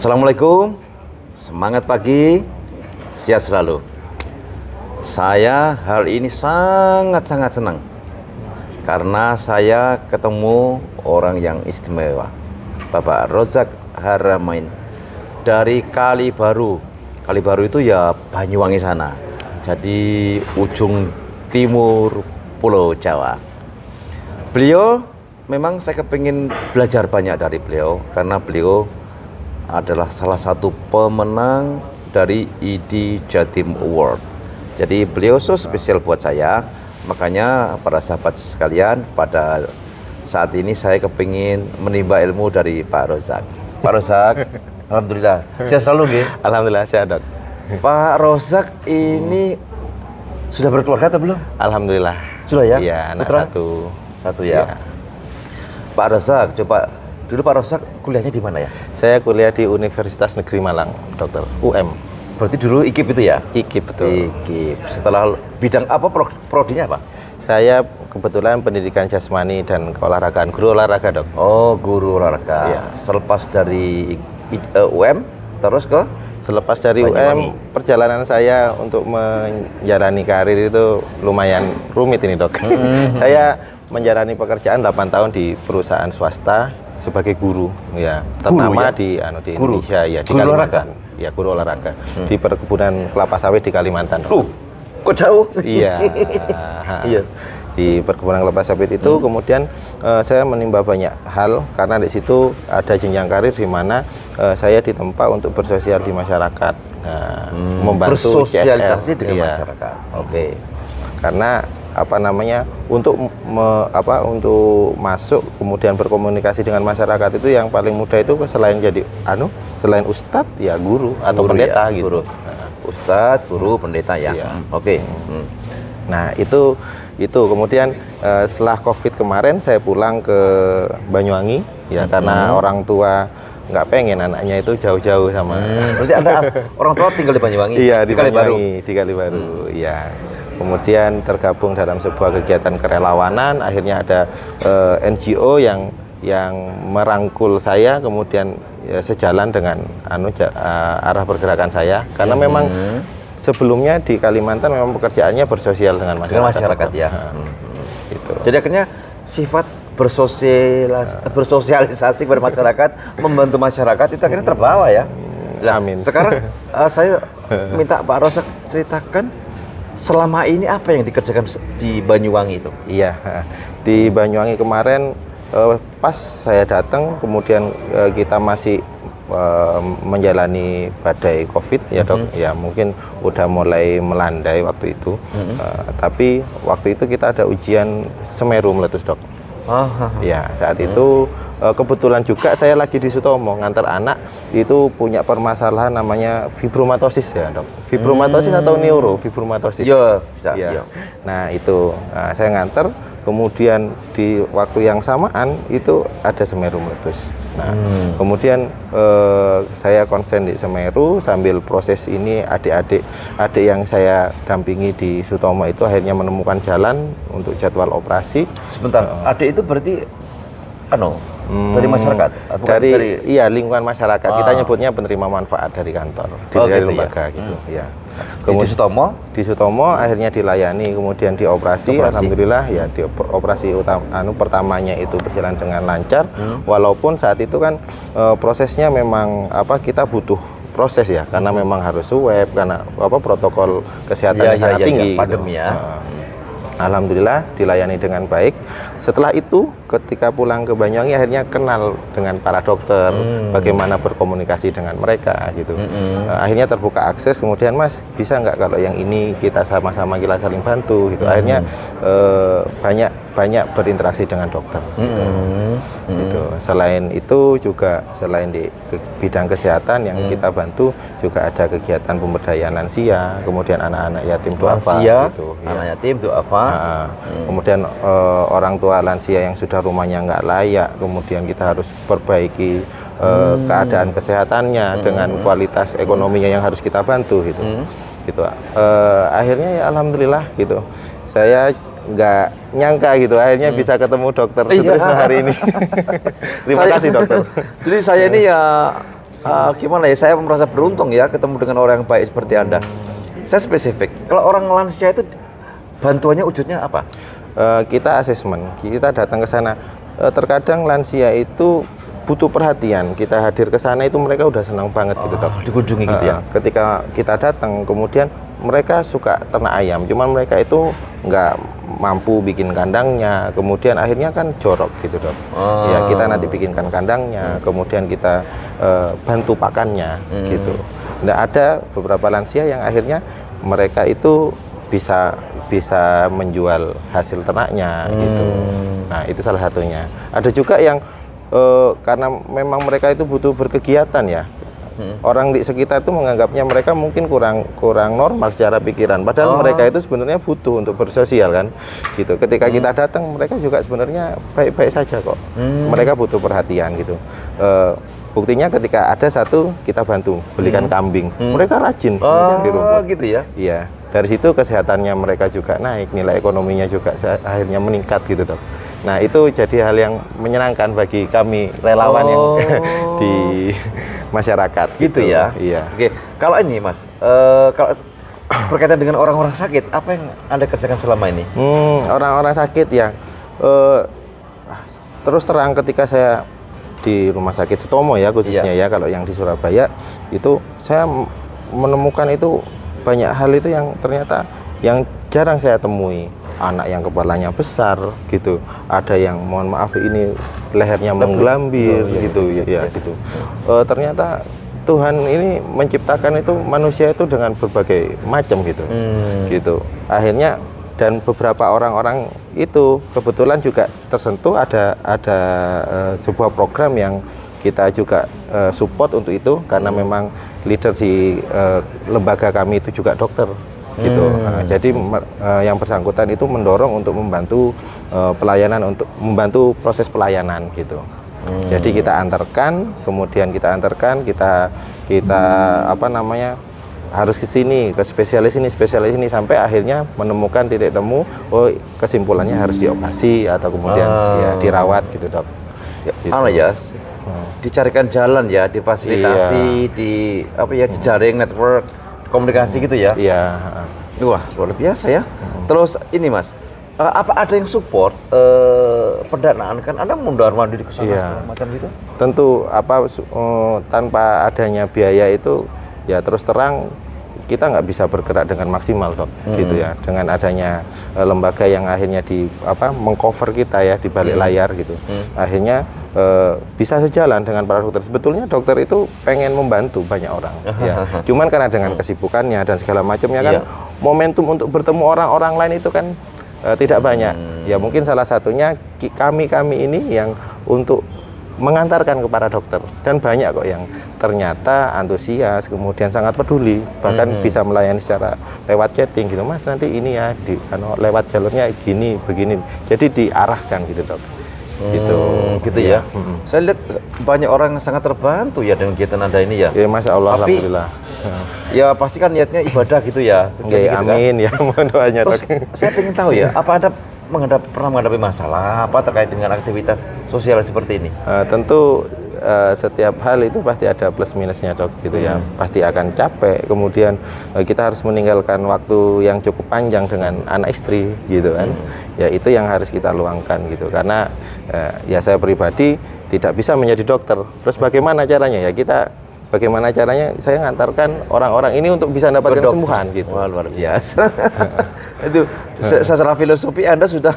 Assalamualaikum, semangat pagi, sehat selalu. Saya hari ini sangat-sangat senang karena saya ketemu orang yang istimewa, Bapak Rozak Haramain dari Kali Baru. Kali Baru itu ya Banyuwangi sana, jadi ujung timur Pulau Jawa. Beliau memang saya kepingin belajar banyak dari beliau karena beliau adalah salah satu pemenang dari ID Jatim Award. Jadi beliau so spesial buat saya. Makanya para sahabat sekalian, pada saat ini saya kepingin menimba ilmu dari Pak Rozak. Pak Rozak, alhamdulillah sehat selalu nggih. Alhamdulillah sehat, Dok. Pak Rozak ini sudah berkeluarga atau belum? Alhamdulillah. Sudah ya? Iya, anak Putra? satu ya. Iya. Pak Rozak, coba dulu Pak Rozak kuliahnya di mana ya? Saya kuliah di Universitas Negeri Malang, Dokter. UM. Berarti dulu IKIP itu ya? IKIP, betul. IKIP. Setelah bidang apa, prodinya apa? Saya kebetulan pendidikan jasmani dan keolahragaan, guru olahraga, Dok. Oh, guru olahraga. Iya. Selepas dari UM, terus ke? Selepas dari Banyuwangi. UM, perjalanan saya untuk menjalani karir itu lumayan rumit ini, Dok. Saya menjalani pekerjaan 8 tahun di perusahaan swasta sebagai guru, ya. Ternama di Guru? Indonesia, ya, di Guru Kalimantan. olahraga? Ya, guru olahraga. Di perkebunan kelapa sawit di Kalimantan, Dok. Kok jauh? Iya. Iya. Di perkebunan kelapa sawit itu kemudian saya menimba banyak hal karena di situ ada jenjang karir di mana saya ditempa untuk bersosial di masyarakat, membantu bersosialisasi CSR. dengan Iya. masyarakat. Oke. Karena untuk masuk kemudian berkomunikasi dengan masyarakat itu yang paling mudah itu selain jadi selain ustadz ya guru atau Guru pendeta ya, gitu. guru. Ustadz, guru, pendeta ya. Iya. Oke. Nah itu kemudian setelah COVID kemarin saya pulang ke Banyuwangi ya karena orang tua nggak pengen anaknya itu jauh-jauh sama. Berarti Anda orang tua tinggal di Banyuwangi? Iya di Kali Baru. Banyuwangi, di Kali Baru. Iya. Kemudian tergabung dalam sebuah kegiatan kerelawanan. Akhirnya ada NGO yang merangkul saya, kemudian sejalan dengan arah pergerakan saya. Karena memang sebelumnya di Kalimantan memang pekerjaannya bersosial dengan masyarakat. Dengan masyarakat ya. Gitu. Jadi akhirnya sifat bersosialisasi kepada masyarakat, membantu masyarakat itu akhirnya terbawa ya. Nah, Amin. sekarang saya minta Pak Rozak ceritakan selama ini apa yang dikerjakan di Banyuwangi itu? Iya, di Banyuwangi kemarin pas saya datang, kemudian kita masih menjalani badai COVID ya, Dok. Ya mungkin udah mulai melandai waktu itu. Tapi waktu itu kita ada ujian Semeru meletus, Dok. Ya saat itu kebetulan juga saya lagi di Sutomo ngantar anak itu punya permasalahan namanya fibromatosis ya, Dok. Fibromatosis atau neurofibromatosis? Iya, bisa. Ya. Iya. Nah itu saya nganter, kemudian di waktu yang samaan itu ada Semeru meletus. Nah kemudian saya konsen di Semeru sambil proses ini adik yang saya dampingi di Sutomo itu akhirnya menemukan jalan untuk jadwal operasi. Sebentar, adik itu berarti dari masyarakat? Bukan Dari lingkungan masyarakat. Kita nyebutnya penerima manfaat dari kantor, dari lembaga gitu. Ya. Kemudian Di Sutomo akhirnya dilayani, kemudian dioperasi. Alhamdulillah ya operasi pertamanya itu berjalan dengan lancar. Walaupun saat itu kan prosesnya memang kita butuh proses ya, karena memang harus swab karena protokol kesehatan yang sangat tinggi. Pandemi gitu. ya. Alhamdulillah dilayani dengan baik. Setelah itu ketika pulang ke Banyuwangi akhirnya kenal dengan para dokter, bagaimana berkomunikasi dengan mereka gitu. Akhirnya terbuka akses, kemudian Mas bisa nggak kalau yang ini kita sama-sama kita saling bantu gitu. Akhirnya banyak berinteraksi dengan dokter. Gitu. Selain itu juga selain di bidang kesehatan yang kita bantu juga ada kegiatan pemberdayaan lansia, kemudian anak-anak yatim duafa gitu. Anak yatim duafa. Kemudian orang tua lansia yang sudah rumahnya nggak layak, kemudian kita harus perbaiki keadaan kesehatannya dengan kualitas ekonominya yang harus kita bantu gitu. Akhirnya ya alhamdulillah gitu. Saya nggak nyangka gitu akhirnya bisa ketemu dokter Sutrisno hari ini. Terima kasih dokter. Jadi saya ini ya Gimana ya, saya merasa beruntung ya ketemu dengan orang yang baik seperti Anda. Saya spesifik, kalau orang lansia itu bantuannya wujudnya apa? Kita asesmen, kita datang ke sana. Terkadang lansia itu butuh perhatian. Kita hadir ke sana itu mereka udah senang banget gitu, Dok. Dikunjungi gitu ya? Ketika kita datang, kemudian mereka suka ternak ayam, cuman mereka itu nggak mampu bikin kandangnya, kemudian akhirnya kan jorok gitu, Dok. Ya kita nanti bikinkan kandangnya, kemudian kita bantu pakannya gitu. Nah, ada beberapa lansia yang akhirnya mereka itu bisa menjual hasil ternaknya gitu. Nah, itu salah satunya. Ada juga yang karena memang mereka itu butuh berkegiatan ya. Orang di sekitar itu menganggapnya mereka mungkin kurang normal secara pikiran, padahal mereka itu sebenarnya butuh untuk bersosial kan gitu. Ketika kita datang, mereka juga sebenarnya baik-baik saja kok. Mereka butuh perhatian gitu. Buktinya ketika ada satu kita bantu belikan kambing, mereka rajin mencari rumput gitu ya? Iya, dari situ kesehatannya mereka juga naik, nilai ekonominya juga akhirnya meningkat gitu, Dok. Nah, itu jadi hal yang menyenangkan bagi kami relawan yang di masyarakat gitu ya. Iya. Oke, kalau ini Mas, kalau berkaitan dengan orang-orang sakit, apa yang Anda kerjakan selama ini? Orang-orang sakit ya, terus terang ketika saya di Rumah Sakit Sutomo ya khususnya ya, kalau yang di Surabaya itu saya menemukan itu banyak hal itu yang ternyata yang jarang saya temui. Anak yang kepalanya besar gitu, ada yang mohon maaf ini lehernya menggelambir gitu ya gitu. Ternyata Tuhan ini menciptakan itu manusia itu dengan berbagai macam gitu. Gitu. Akhirnya dan beberapa orang-orang itu kebetulan juga tersentuh ada sebuah program yang kita juga support untuk itu karena memang leader di lembaga kami itu juga dokter gitu. Jadi yang bersangkutan itu mendorong untuk membantu pelayanan, untuk membantu proses pelayanan gitu. Jadi kita antarkan, kemudian kita apa namanya harus ke sini, ke spesialis ini sampai akhirnya menemukan titik temu, oh kesimpulannya harus dioperasi atau kemudian ya dirawat gitu, Dok. Gitu. Dicarikan jalan ya, difasilitasi, di apa ya, jejaring network komunikasi gitu ya. Iya. Wah, luar biasa ya. Terus ini Mas, apa ada yang support pendanaan, kan Anda mondar-mandir ke sana segala macam gitu? Tentu tanpa adanya biaya itu ya terus terang kita nggak bisa bergerak dengan maksimal, Dok. Gitu ya. Dengan adanya lembaga yang akhirnya mengcover kita ya di balik layar gitu. Akhirnya bisa sejalan dengan para dokter. Sebetulnya dokter itu pengen membantu banyak orang ya. Cuman karena dengan kesibukannya dan segala macamnya kan momentum untuk bertemu orang-orang lain itu kan tidak banyak. Ya mungkin salah satunya kami ini yang untuk mengantarkan kepada dokter, dan banyak kok yang ternyata antusias, kemudian sangat peduli, bahkan bisa melayani secara lewat chatting gitu, Mas nanti ini ya lewat jalurnya gini begini, jadi diarahkan gitu, Dok. Gitu ya. Saya lihat banyak orang yang sangat terbantu ya dengan kegiatan Anda ini ya. Ya, Masya Allah. Tapi, alhamdulillah. Ya pasti kan niatnya ibadah gitu ya. Ya, amin kan? Ya, mohon doanya. Terus saya ingin tahu ya, apa Anda pernah menghadapi masalah apa terkait dengan aktivitas sosial seperti ini? Tentu setiap hal itu pasti ada plus minusnya, Dok, gitu ya. Pasti akan capek, kemudian kita harus meninggalkan waktu yang cukup panjang dengan anak istri gitu kan. Ya itu yang harus kita luangkan gitu, karena ya saya pribadi tidak bisa menjadi dokter. Terus bagaimana caranya ya bagaimana caranya saya ngantarkan orang-orang ini untuk bisa mendapatkan kesembuhan gitu. Wah, luar biasa. Itu secara filosofi Anda sudah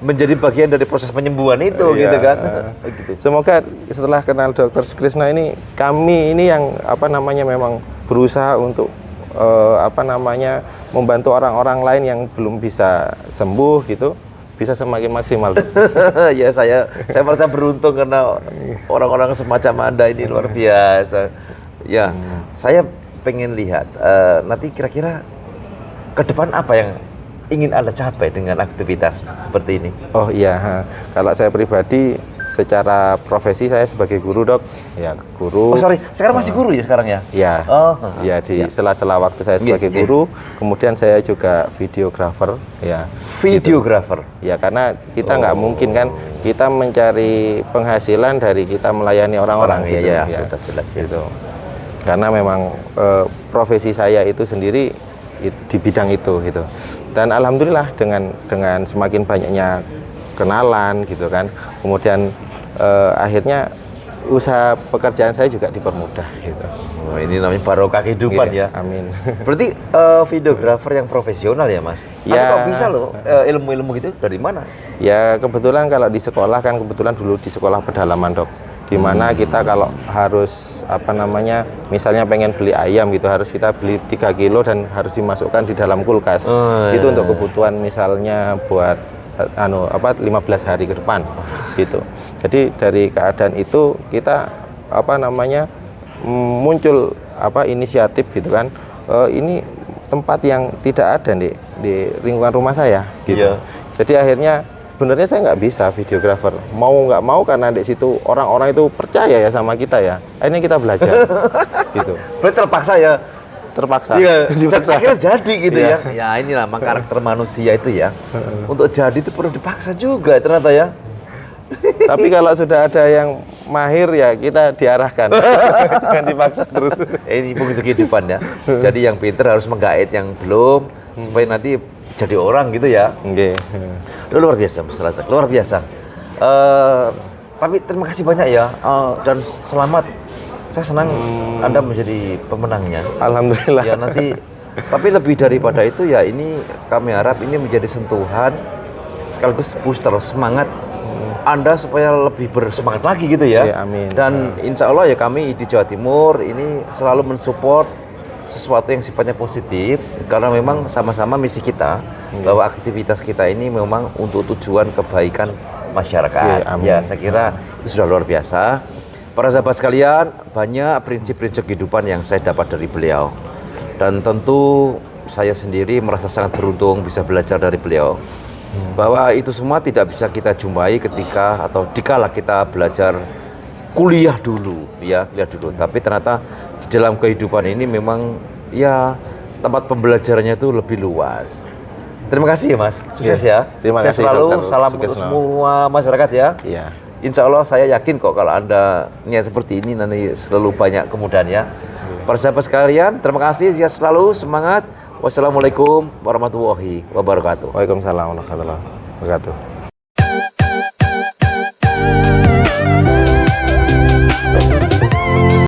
menjadi bagian dari proses penyembuhan itu gitu kan. Gitu. Semoga setelah kenal Dr. Sukrisno ini, kami ini yang memang berusaha untuk membantu orang-orang lain yang belum bisa sembuh gitu, bisa semakin maksimal. Ya saya merasa beruntung karena orang-orang semacam Anda ini luar biasa. Ya, saya pengen lihat nanti kira-kira ke depan apa yang ingin Anda capai dengan aktivitas seperti ini. Oh iya, kalau saya pribadi secara profesi saya sebagai guru, Dok. Ya, guru. Oh sorry, sekarang masih guru ya sekarang ya? Ya, Oh, ya di ya. sela-sela waktu saya sebagai guru, kemudian saya juga videografer, ya. Videografer. Ya, karena kita nggak mungkin kan kita mencari penghasilan dari kita melayani orang-orang, Orang, gitu. iya, sudah jelas ya. Gitu. Karena memang profesi saya itu sendiri di bidang itu, gitu. Dan alhamdulillah dengan semakin banyaknya kenalan, gitu kan, kemudian akhirnya usaha pekerjaan saya juga dipermudah, gitu. Oh, ini namanya barokah kehidupan Iya, ya. amin. Berarti videografer yang profesional ya Mas? Ya. Tapi kok bisa loh ilmu-ilmu gitu dari mana? Ya kebetulan kalau di sekolah kan kebetulan dulu di sekolah pedalaman, Dok. Di mana kita kalau harus misalnya pengen beli ayam gitu harus kita beli 3 kilo dan harus dimasukkan di dalam kulkas. Itu untuk kebutuhan misalnya buat 15 hari ke depan gitu. Jadi dari keadaan itu kita muncul inisiatif gitu kan. Ini tempat yang tidak ada di lingkungan rumah saya gitu. Iya. Jadi akhirnya sebenarnya saya nggak bisa videografer, mau nggak mau karena di situ orang-orang itu percaya ya sama kita ya. Akhirnya kita belajar gitu. Berarti terpaksa ya? Terpaksa. Iya, Dipaksa. akhirnya jadi gitu Iya. ya. Ya inilah memang karakter manusia itu ya. Untuk jadi itu perlu dipaksa juga ternyata ya. Tapi kalau sudah ada yang mahir ya kita diarahkan. Jangan dipaksa terus. Ini fungsi kehidupan ya. Jadi yang pinter harus menggait yang belum supaya nanti jadi orang gitu ya. Nggih. Luar biasa, Mas Razak. Luar biasa. Tapi terima kasih banyak ya dan selamat. Saya senang Anda menjadi pemenangnya. Alhamdulillah. Ya nanti, tapi lebih daripada itu ya ini kami harap ini menjadi sentuhan sekaligus booster semangat Anda supaya lebih bersemangat lagi gitu ya. Ya, amin. Dan insya Allah ya kami di Jawa Timur ini selalu mensupport sesuatu yang sifatnya positif karena memang sama-sama misi kita bahwa aktivitas kita ini memang untuk tujuan kebaikan masyarakat. Ya, amin. Ya saya kira itu sudah luar biasa. Para sahabat sekalian, banyak prinsip-prinsip kehidupan yang saya dapat dari beliau. Dan tentu saya sendiri merasa sangat beruntung bisa belajar dari beliau. Bahwa itu semua tidak bisa kita jumpai ketika atau dikala kita belajar kuliah dulu, ya, kuliah dulu. Tapi ternyata di dalam kehidupan ini memang ya tempat pembelajarannya itu lebih luas. Terima kasih ya Mas, sukses ya. Terima Saya kasih, selalu Dr. salam Sukses untuk semua masyarakat ya. Iya. Insya Allah saya yakin kok kalau Anda niat seperti ini nanti selalu banyak kemudahan ya. Para sahabat sekalian, terima kasih, sehat selalu, semangat. Wassalamualaikum warahmatullahi wabarakatuh. Waalaikumsalam warahmatullahi wabarakatuh.